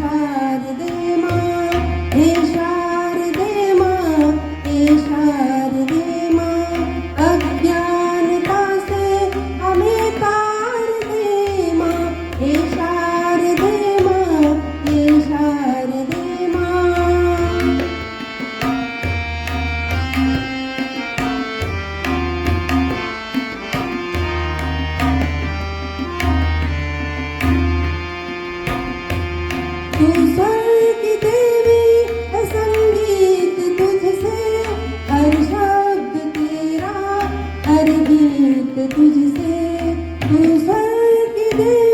शारदे माँ, हे शारदे माँ, हे शारदे माँ, अज्ञानता से हमें तार दे माँ, हे शारदे माँ, हे शारदे माँ. तू स्वर्ग की देवी है, संगीत तुझसे, हर शब्द तेरा, हर गीत तुझसे. तू स्वर्ग की देवी